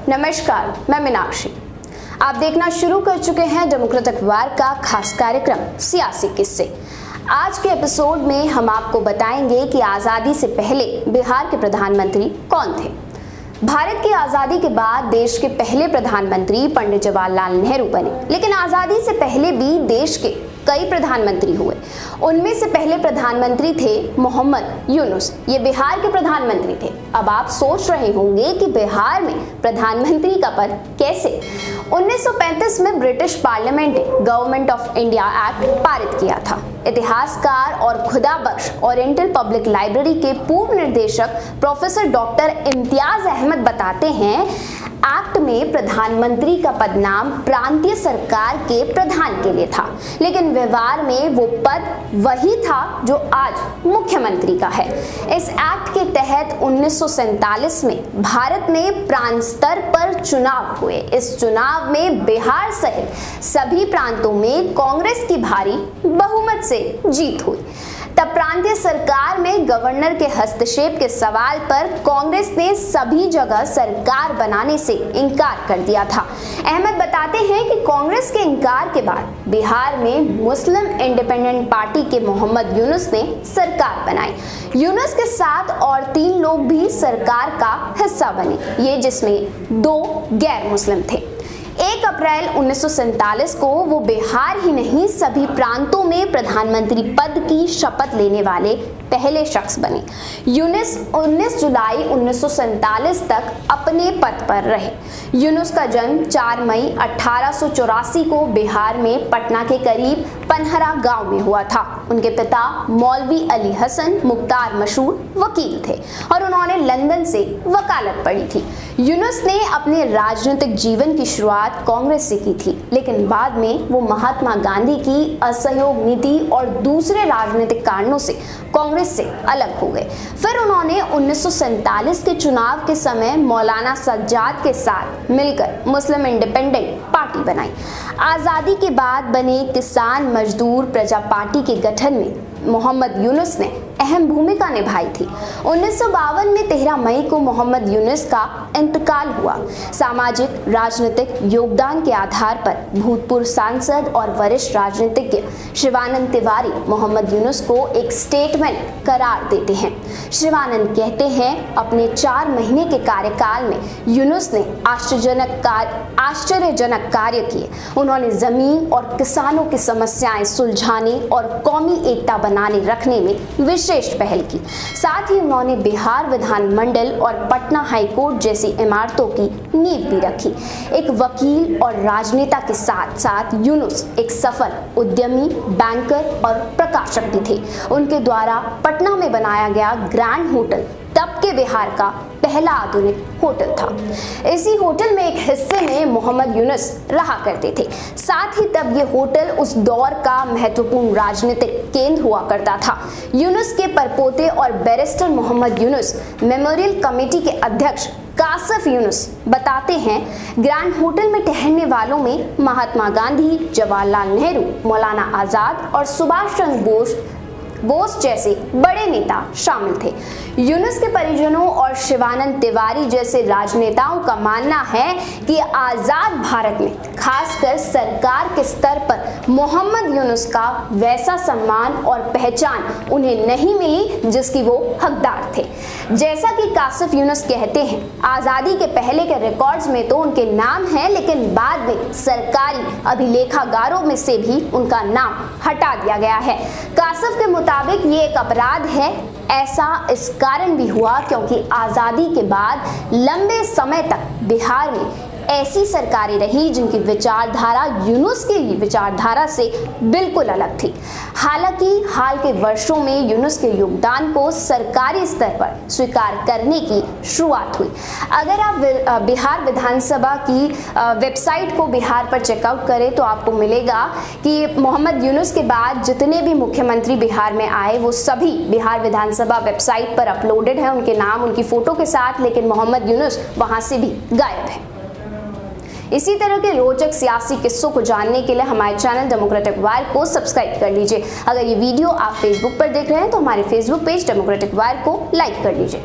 नमस्कार, मैं मीनाक्षी। आप देखना शुरू कर चुके हैं डेमोक्रेटिक अखबार का खास कार्यक्रम सियासी किस्से। आज के एपिसोड में हम आपको बताएंगे कि आजादी से पहले बिहार के प्रधानमंत्री कौन थे। भारत की आजादी के बाद देश के पहले प्रधानमंत्री पंडित जवाहरलाल नेहरू बने, लेकिन आजादी से पहले भी देश के कई प्रधानमंत्री हुए। उनमें से पहले प्रधानमंत्री थे मोहम्मद यूनुस। ये बिहार के प्रधानमंत्री थे। अब आप सोच रहे होंगे कि बिहार में प्रधानमंत्री का पद कैसे। 1935 में ब्रिटिश पार्लियामेंट ने गवर्नमेंट ऑफ इंडिया एक्ट पारित किया था। इतिहासकार और खुदाबख्श ओरिएंटल पब्लिक लाइब्रेरी के पूर्व निदेशक प्रोफेसर डॉक्टर इम्तियाज अहमद बताते हैं, एक्ट में प्रधानमंत्री का पद नाम प्रांतीय सरकार के प्रधान के लिए था, लेकिन व्यवहार में वो पद वही था जो आज मुख्यमंत्री का है। इस एक्ट के तहत 1947 में भारत में प्रांत स्तर पर चुनाव हुए। इस चुनाव में बिहार सहित सभी प्रांतों में कांग्रेस की भारी बहुमत से जीत हुई। तब प्रांतीय सरकार में गवर्नर के हस्तक्षेप के सवाल पर कांग्रेस ने सभी जगह सरकार बनाने से इनकार कर दिया था। अहमद बताते हैं कि कांग्रेस के इनकार के बाद बिहार में मुस्लिम इंडिपेंडेंट पार्टी के मोहम्मद यूनुस ने सरकार बनाई। यूनुस के साथ और 3 लोग भी सरकार का हिस्सा बने, ये जिसमें 2 गैर मुस्लिम थे। 1 अप्रैल 1947 को वो बिहार ही नहीं सभी प्रांतों में प्रधानमंत्री पद की शपथ लेने वाले पहले शख्स बने। यूनुस 19 जुलाई 1947 तक अपने पद पर रहे। यूनुस का जन्म 4 मई 1884 को बिहार में पटना के करीब पनहरा गांव में हुआ था। उनके पिता मौलवी अली हसन मुख्तार मशहूर वकील थे और उन्होंने लंदन से वकालत पढ़ी थी। यूनुस ने अपने राजनीतिक जीवन की शुरुआत कांग्रेस से की थी, लेकिन बाद में वो महात्मा गांधी की असहयोग नीति और दूसरे राजनीतिक कारणों से कांग्रेस से अलग हो गए। फिर उन्होंने 1947 के चुनाव के समय मौलाना सज्जाद के साथ मिलकर मुस्लिम इंडिपेंडेंट पार्टी बनाई। आजादी के बाद बने किसान मजदूर प्रजा पार्टी के गठन में मोहम्मद यूनुस ने अहम भूमिका निभाई थी। 1952 में 13 मई को मोहम्मद यूनुस का इंतकाल हुआ। सामाजिक राजनीतिक योगदान के आधार पर भूतपूर्व सांसद और वरिष्ठ राजनीतिज्ञ शिवानंद तिवारी मोहम्मद यूनुस को एक स्टेटमेंट करार देते हैं। शिवानंद कहते हैं, अपने 4 महीने के कार्यकाल में यूनुस ने आश्चर्यजनक कार्य किए। उन्होंने जमीन और किसानों की समस्याएं सुलझाने और कौमी एकता बनाने रखने में विशेष पहल की। साथ ही उन्होंने बिहार विधानमंडल और पटना हाईकोर्ट जैसी इमारतों की नींव भी रखी। एक वकील और राजनेता के साथ साथ यूनुस एक सफल उद्यमी, बैंकर और प्रकाशक भी थे। उनके द्वारा पटना में बनाया गया ग्रैंड होटल तब के बिहार का पहला आधुनिक होटल था। इसी होटल में एक हिस्से में मोहम्मद यूनुस रहा करते थे। साथ ही तब ये होटल उस दौर का महत्वपूर्ण राजनीतिक केंद्र हुआ करता था। यूनुस के परपोते और barrister Mohammad Yunus memorial committee के अध्यक्ष कासिफ यूनुस बताते हैं, ग्रैंड होटल में ठहरने वालों में महात्मा गांधी, जवाहरलाल नेहरू, मौलाना आजाद और सुभाष चंद्र बोस जैसे बड़े नेता शामिल थे। यूनुस के परिजनों और शिवानंद तिवारी जैसे राजनेताओं का मानना है कि आजाद भारत में खासकर सरकार के स्तर पर मोहम्मद यूनुस का वैसा सम्मान और पहचान उन्हें नहीं मिली जिसकी वो हकदार थे। जैसा कि कासिफ यूनुस कहते हैं, आजादी के पहले के रिकॉर्ड्स में तो उनके नाम है, लेकिन बाद में सरकारी अभिलेखागारों में से भी उनका नाम हटा दिया गया है। कासिफ के मुताबिक ये एक अपराध है। ऐसा इस कारण भी हुआ क्योंकि आजादी के बाद लंबे समय तक बिहार में ऐसी सरकारें रही जिनकी विचारधारा यूनुस की विचारधारा से बिल्कुल अलग थी। हालांकि हाल के वर्षों में यूनुस के योगदान को सरकारी स्तर पर स्वीकार करने की शुरुआत हुई। अगर आप बिहार विधानसभा की वेबसाइट को बिहार पर चेकआउट करें तो आपको मिलेगा कि मोहम्मद यूनुस के बाद जितने भी मुख्यमंत्री बिहार में आए वो सभी बिहार विधानसभा वेबसाइट पर अपलोडेड है, उनके नाम उनकी फोटो के साथ, लेकिन मोहम्मद यूनुस वहां से भी गायब है। इसी तरह के रोचक सियासी किस्सों को जानने के लिए हमारे चैनल डेमोक्रेटिक अखबार को सब्सक्राइब कर लीजिए। अगर ये वीडियो आप फेसबुक पर देख रहे हैं तो हमारे फेसबुक पेज डेमोक्रेटिक अखबार को लाइक कर लीजिए।